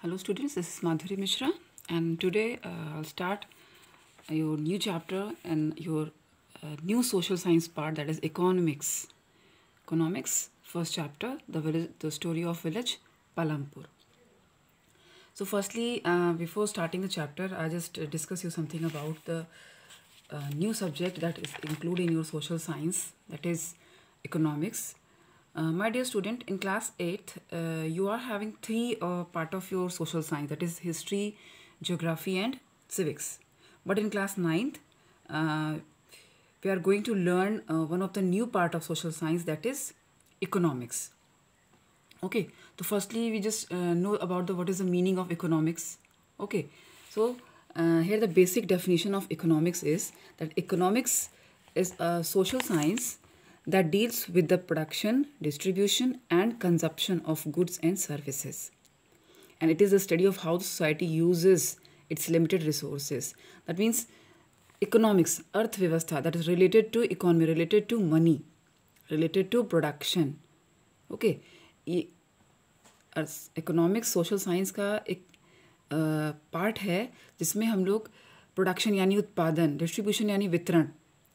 Hello students, this is Madhuri Mishra and today I'll start your new chapter and your new social science part, that is economics. Economics, first chapter, the story of village Palampur. So firstly, before starting the chapter, I just discuss you something about the new subject that is included in your social science, that is economics. My dear student, in class 8th, you are having three part of your social science, that is history, geography and civics. But in class 9th, we are going to learn one of the new part of social science, that is economics. Okay, so firstly we just know about the what is the meaning of economics. Okay, so here the basic definition of economics is that economics is a social science that deals with the production, distribution and consumption of goods and services, and it is a study of how the society uses its limited resources. That means economics, arthvyavastha, that is related to economy, related to money, related to production. Okay, economics social science का एक part है जिसमें हम लोग production यानी उत्पादन, distribution यानी वितरण,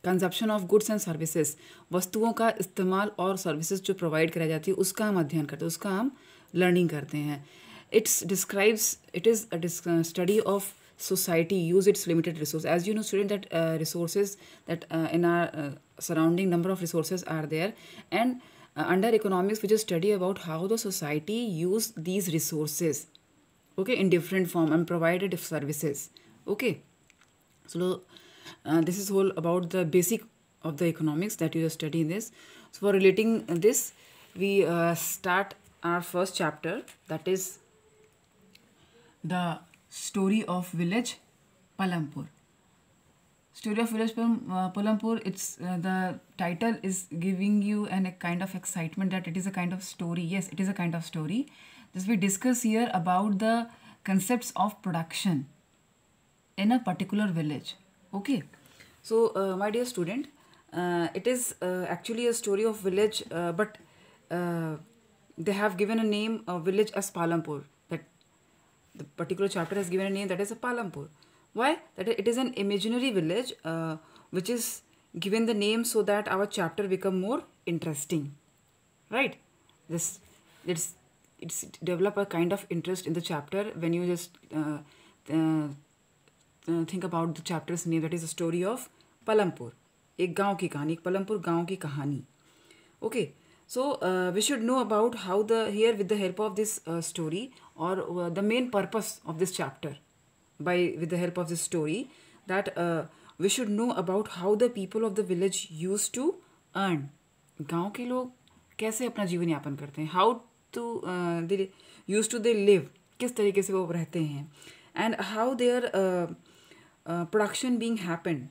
consumption of goods and services, वस्तुओं का इस्तेमाल और सर्विसेज जो प्रोवाइड कराई जाती है उसका हम अध्ययन करते हैं, उसका हम लर्निंग करते हैं. It is a study of society use its limited resource. As you know student that resources that in our surrounding number of resources are there, and under economics we just study about how the society use these resources, okay, in different form and provided services. Okay, so this is all about the basic of the economics that you study in this. So for relating this, we start our first chapter, that is the story of village Palampur. Story of village Palampur, it's the title is giving you a kind of excitement that it is a kind of story. Yes, it is a kind of story. Just we discuss here about the concepts of production in a particular village. Okay, so my dear student, it is actually a story of village, but they have given a name of village as Palampur. The particular chapter has given a name, that is a Palampur. Why? That it is an imaginary village which is given the name so that our chapter become more interesting, right? It's develop a kind of interest in the chapter when you just think about the chapter's name, that is the story of Palampur. एक गांव की कहानी, एक पलमपुर गांव की कहानी. Okay, so we should know about how here with the help of this story, or the main purpose of this chapter, with the help of this story, that we should know about how the people of the village used to earn. गांव के लोग कैसे अपना जीवन यापन करते हैं, how to they used to they live, किस तरीके से वो रहते हैं, and how their production being happened,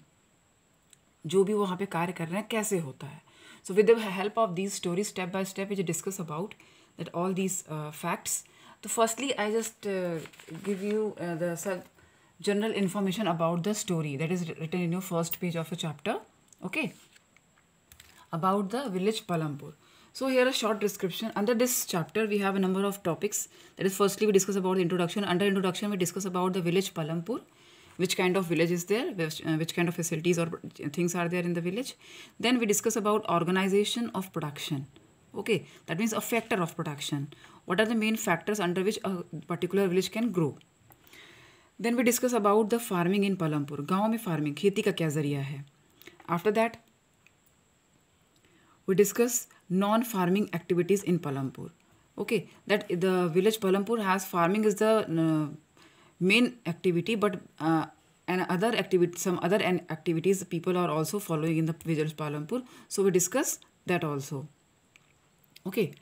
जो भी वो वहाँ पे कार्य कर रहे हैं कैसे होता है. So with the help of these stories, step by step, we discuss about that all these facts. So firstly, I just give you the general information about the story that is written in your first page of the chapter. Okay, about the village Palampur. So here a short description. Under this chapter, we have a number of topics. That is, firstly, we discuss about the introduction. Under introduction, we discuss about the village Palampur. Which kind of village is there, which kind of facilities or things are there in the village. Then we discuss about organization of production. Okay, that means a factor of production. What are the main factors under which a particular village can grow. Then we discuss about the farming in Palampur. गाँव में farming, खेती का क्या जरिया है. After that, we discuss non-farming activities in Palampur. Okay, that the village Palampur has farming is the main activity, but some other activities people are also following in the village Palampur. So we discuss that also. Okay,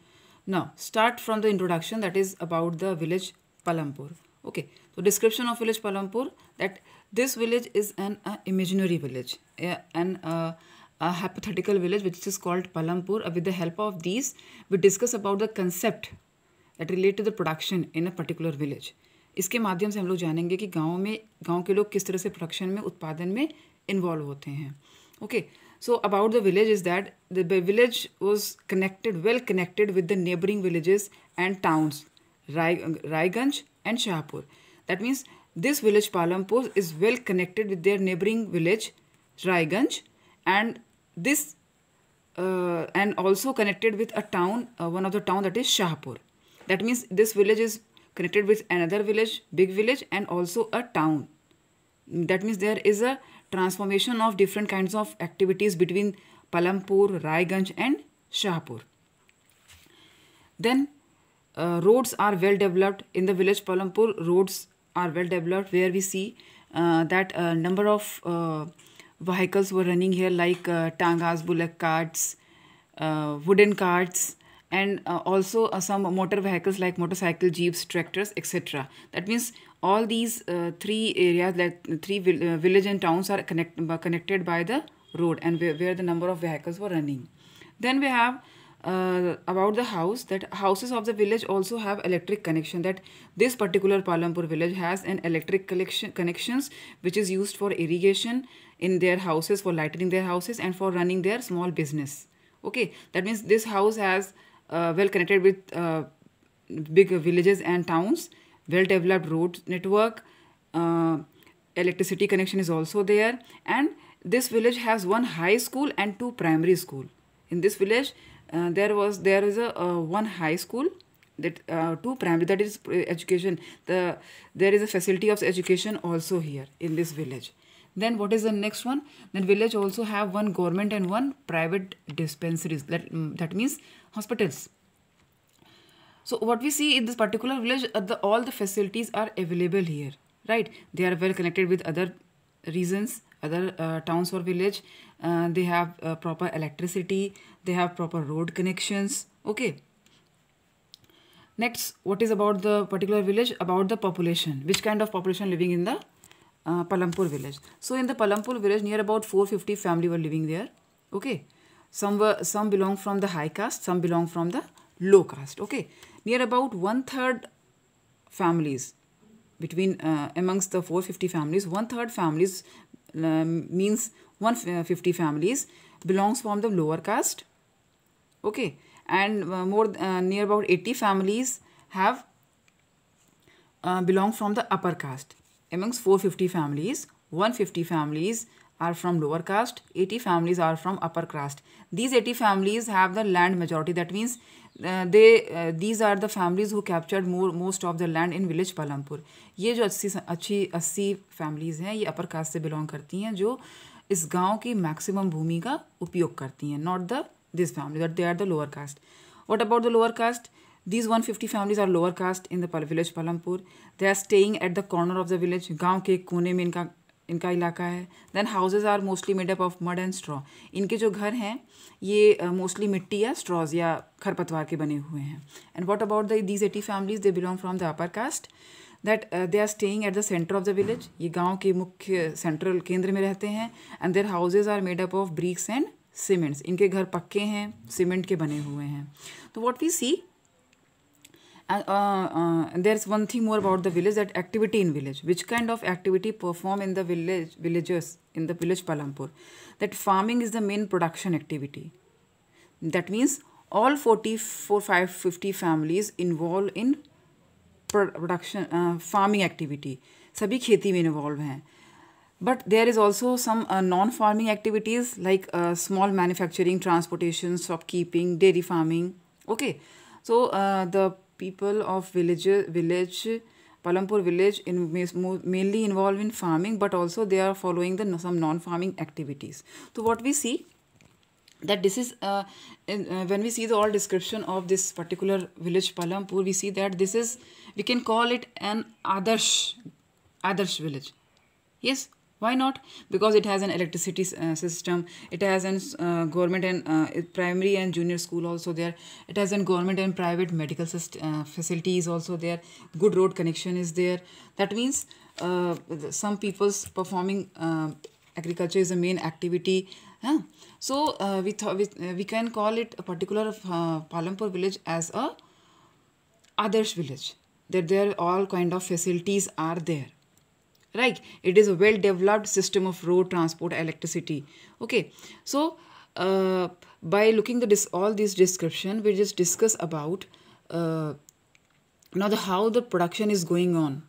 now start from the introduction, that is about the village Palampur. Okay, so description of village Palampur, that this village is an imaginary village, a hypothetical village which is called Palampur. With the help of these, we discuss about the concept that relate to the production in a particular village. इसके माध्यम से हम लोग जानेंगे कि गांव के लोग किस तरह से प्रोडक्शन में, उत्पादन में इन्वॉल्व होते हैं. Okay, so about the village is that the village was well connected with the neighbouring villages and towns Raiganj, and Shahpur. That means this village Palampur is well connected with their neighboring village Raiganj, and this and also connected with a town, one of the town, that is Shahpur. That means this village is connected with another village, big village, and also a town. That means there is a transformation of different kinds of activities between Palampur, Raiganj, and Shahpur. Then roads are well developed in the village Palampur. Roads are well developed, where we see that a number of vehicles were running here, like tangas, bullock carts, wooden carts, and also some motor vehicles like motorcycle, jeeps, tractors, etc. That means all these three areas, like three village and towns, are connected by the road, and where the number of vehicles were running. Then we have about the house, that houses of the village also have electric connection. That this particular Palampur village has an electric connections which is used for irrigation in their houses, for lightening their houses, and for running their small business. Okay, that means this house has well connected with big villages and towns, well developed road network, electricity connection is also there, and this village has one high school and two primary school. In this village there is a one high school, that two primary, that is education. There is a facility of education also here in this village. Then what is the next one? Then village also have one government and one private dispensaries. That means hospitals. So what we see in this particular village, all the facilities are available here, right? They are well connected with other regions, other towns or village. They have proper electricity, they have proper road connections. Okay. Next, what is about the particular village? About the population. Which kind of population living in the Palampur village? So in the Palampur village, near about 450 family were living there. Okay. Some belong from the high caste, some belong from the low caste. Okay. Near about 1/3 families between amongst the 450 families, 1/3 families means 150 families belongs from the lower caste. Okay. And near about 80 families have belong from the upper caste. Amongst 450 families, 150 families are from lower caste, 80 families are from upper caste. These 80 families have the land majority. That means these are the families who captured most of the land in village Palampur. ये जो 80 families हैं, ये upper caste से belong करती हैं, जो इस गांव की maximum भूमि का उपयोग करती हैं. Not this family, that they are the lower caste. What about the lower caste? These 150 families are lower caste in the village Palampur. They are staying at the corner of the village. गांव के कोने में इनका इलाका है. Then houses are mostly made up of mud and straw. इनके जो घर हैं ये mostly मिट्टी या straws या खरपतवार के बने हुए हैं. And what about these 80 families? They belong from the upper caste. That they are staying at the center of the village. ये गांव के मुख्य central केंद्र में रहते हैं. And their houses are made up of bricks and cements. इनके घर पक्के हैं, सीमेंट के बने हुए हैं. तो what we see, there's one thing more about the village, that activity in village. Which kind of activity perform in the villages in the village Palampur? That farming is the main production activity. That means all 50 families involved in production farming activity. सभी खेती में involved हैं. But there is also some non-farming activities like small manufacturing, transportation, shopkeeping, dairy farming. Okay, so the people of village Palampur village mainly involved in farming, but also they are following some non-farming activities. So what we see, that this is when we see the all description of this particular village Palampur, we see that this is, we can call it an Adarsh village. Yes. Why not? Because it has an electricity system. It has an government and primary and junior school also there. It has an government and private medical facilities also there. Good road connection is there. That means some people's performing agriculture is the main activity. So we can call it a particular Palampur village as a Adarsh village. That there all kind of facilities are there. Right, it is a well-developed system of road transport, electricity. Okay, so by looking at all this description, we just discuss about Now, how the production is going on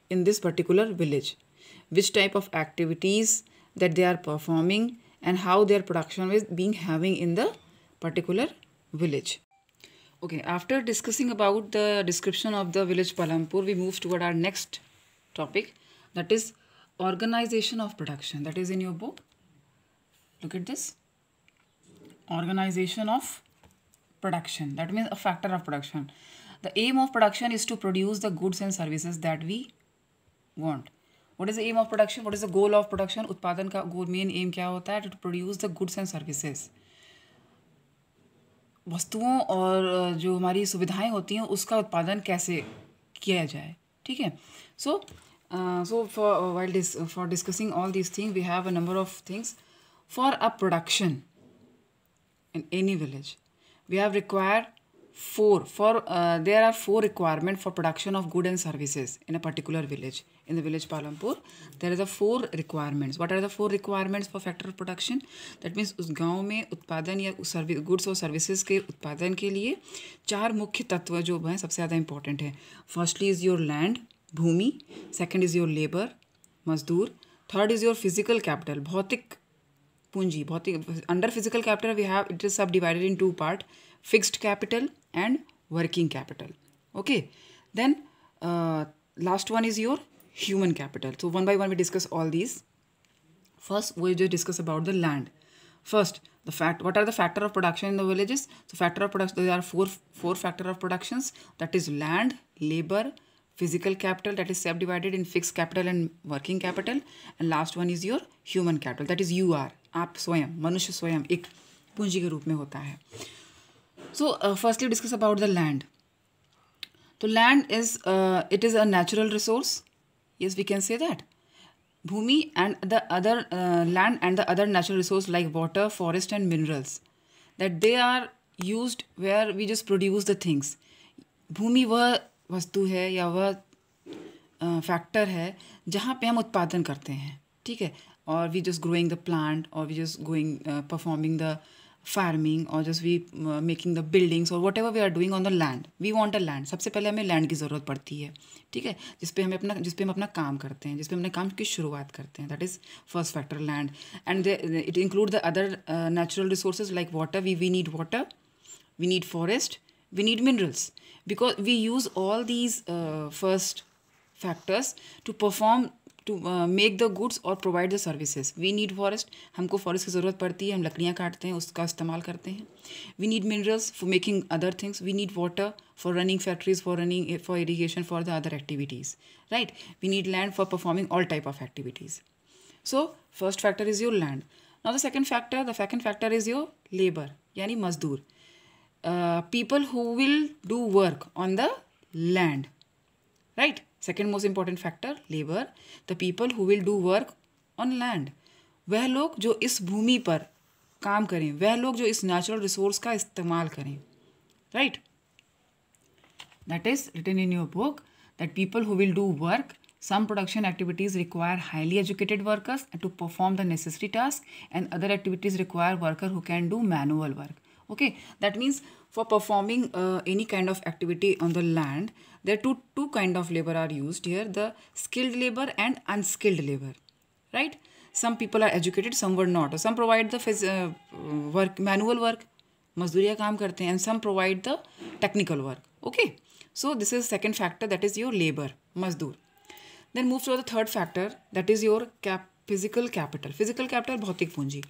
in this particular village, which type of activities that they are performing, and how their production is being having in the particular village. Okay, after discussing about the description of the village Palampur, we move toward our next topic, that is organization of production. That is in your book. Look at this. Organization of production. That means a factor of production. The aim of production is to produce the goods and services that we want. What is the aim of production? What is the goal of production? उत्पादन का goal, main aim क्या होता है? To produce the goods and services. वस्तुओं और जो हमारी सुविधाएं होती हैं उसका उत्पादन कैसे किया जाए, ठीक है. So for discussing all these things, we have a number of things. For a production in any village, we have required there are four requirements for production of goods and services in a particular village. In the village Palampur, there are the four requirements. What are the four requirements for factor of production? That means उस गांव में उत्पादन या goods और services के उत्पादन के लिए चार मुख्य तत्व जो हैं सबसे ज़्यादा इंपॉर्टेंट है. फर्स्टली इज़ योर लैंड, भूमि. सेकंड इज़ योर लेबर, मजदूर. Third is your physical capital, भौतिक पूंजी. भौतिक under physical capital we have it is सब divided into part, fixed capital and working capital. Okay, then last one is your human capital. So one by one we discuss all these. First we just discuss about the land. First, what are the factor of production in the villages? So factor of production, there are four factor of productions, that is land, labor, physical capital, that is subdivided in fixed capital and working capital, and last one is your human capital, that is UR. आप स्वयं, मनुष्य स्वयं एक पूंजी के रूप में होता है. So firstly discuss about the land. So land is it is a natural resource. Yes, we can say that. Bhumi and the other land and the other natural resource like water, forest and minerals, that they are used where we just produce the things. भूमि वह वस्तु है या वह factor है जहाँ पे हम उत्पादन करते हैं, ठीक है. और we just growing the plant, और we just going performing the farming, और just we making the buildings, और whatever we are doing on the land. We want a land. सबसे पहले हमें लैंड की ज़रूरत पड़ती है, ठीक है, जिस पे हम अपना काम करते हैं, जिस पे हमने काम की शुरुआत करते हैं. That is first factor, land. And it include the other natural resources like water. We need water, we need forest, we need minerals, because we use all these first factors to make the goods or provide the services. We need forest, हमको forest की ज़रूरत पड़ती है, हम लकड़ियाँ काटते हैं, उसका इस्तेमाल करते हैं. We need minerals for making other things. We need water for running factories, for irrigation, for the other activities, right? We need land for performing all type of activities. So first factor is your land. Now the second factor is your labor, यानी मजदूर. People who will do work on the land, right? Second most important factor, labor. The people who will do work on land, वह लोग जो इस भूमि पर काम करें, वह लोग जो इस नेचुरल रिसोर्स का इस्तेमाल करें, right? That is written in your book, that people who will do work. Some production activities require highly educated workers to perform the necessary tasks, and other activities require workers who can do manual work. Okay, that means for performing any kind of activity on the land, there are two kind of labor are used here, the skilled labor and unskilled labor, right? Some people are educated, some were not. Some provide the work, manual work, मजदूरी का काम करते हैं, and some provide the technical work. Okay, so this is second factor, that is your labor, मजदूर. Then move to the third factor, that is your physical capital. Physical capital, भौतिक पूंजी.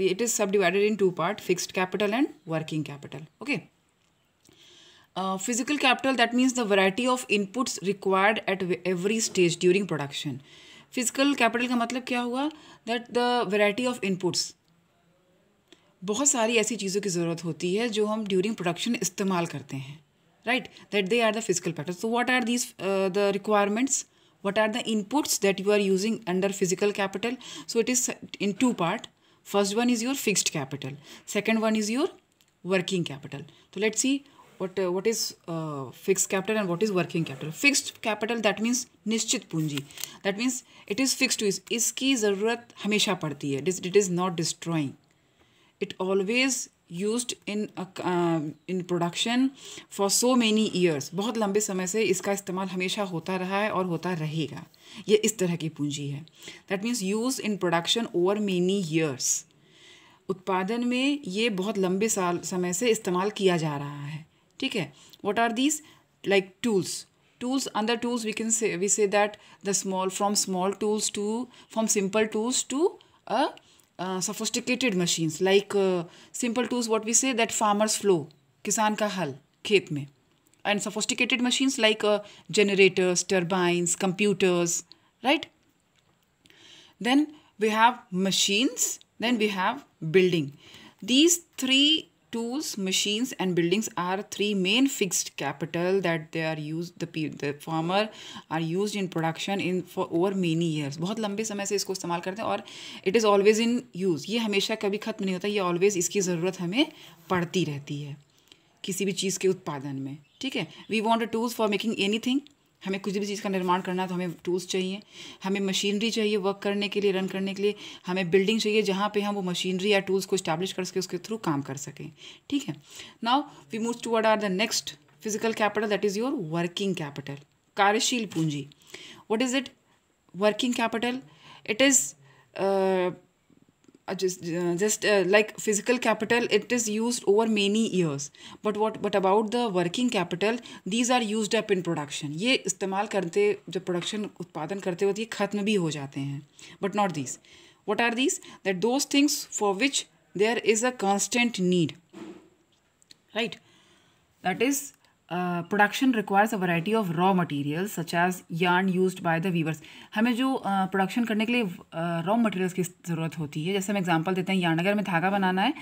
It is subdivided in two parts, fixed capital and working capital. Okay. Physical capital, that means the variety of inputs required at every stage during production. Physical capital का मतलब क्या हुआ? That the variety of inputs, बहुत सारी ऐसी चीज़ों की ज़रूरत होती है जो हम ड्यूरिंग प्रोडक्शन इस्तेमाल करते हैं, right? That they are the physical factors. So what are these the requirements? What are the inputs that you are using under physical capital? So it is in two part. First one is your fixed capital. Second one is your working capital. So let's see what is fixed capital and what is working capital. Fixed capital, that means निश्चित पूंजी. That means it is fixed to इसकी ज़रूरत हमेशा पड़ती है. It is not destroying. It always used in production for so many years. बहुत लंबे समय से इसका इस्तेमाल हमेशा होता रहा है और होता रहेगा. ये इस तरह की पूंजी है. That means used in production over many years. उत्पादन में ये बहुत लंबे समय से इस्तेमाल किया जा रहा है. ठीक है. What are these? Like tools. Under tools we say that from simple tools to sophisticated machines. Like simple tools, what we say, that farmer's flow, किसान का हल खेत में. And sophisticated machines like generators, turbines, computers, right? Then we have machines, then we have building. These three tools, machines and buildings are three main fixed capital that they are used, the farmer are used in production for over many years. बहुत लंबे समय से इसको इस्तेमाल करते हैं और it is always in use. ये हमेशा कभी ख़त्म नहीं होता, ये always इसकी ज़रूरत हमें पड़ती रहती है किसी भी चीज़ के उत्पादन में. ठीक है. We want a tools for making anything. हमें कुछ भी चीज़ का निर्माण करना है तो हमें टूल्स चाहिए, हमें मशीनरी चाहिए वर्क करने के लिए, रन करने के लिए, हमें बिल्डिंग चाहिए जहाँ पे हम वो मशीनरी या टूल्स को इस्टेब्लिश कर सकें, उसके थ्रू काम कर सकें. ठीक है. Now we move toward are the next physical capital, that is your working capital, कार्यशील पूंजी. What is it? Working capital, it is just like physical capital, it is used over many years, but about the working capital, these are used up in production. ये इस्तेमाल करते जब production उत्पादन करते वक्त ये ख़त्म भी हो जाते हैं. But not these. What are these? That those things for which there is a constant need, right? That is production requires a variety of raw materials such as yarn used by the weavers. हमें जो production करने के लिए raw materials की ज़रूरत होती है, जैसे हम एग्जांपल देते हैं, yarn, अगर हमें धागा बनाना है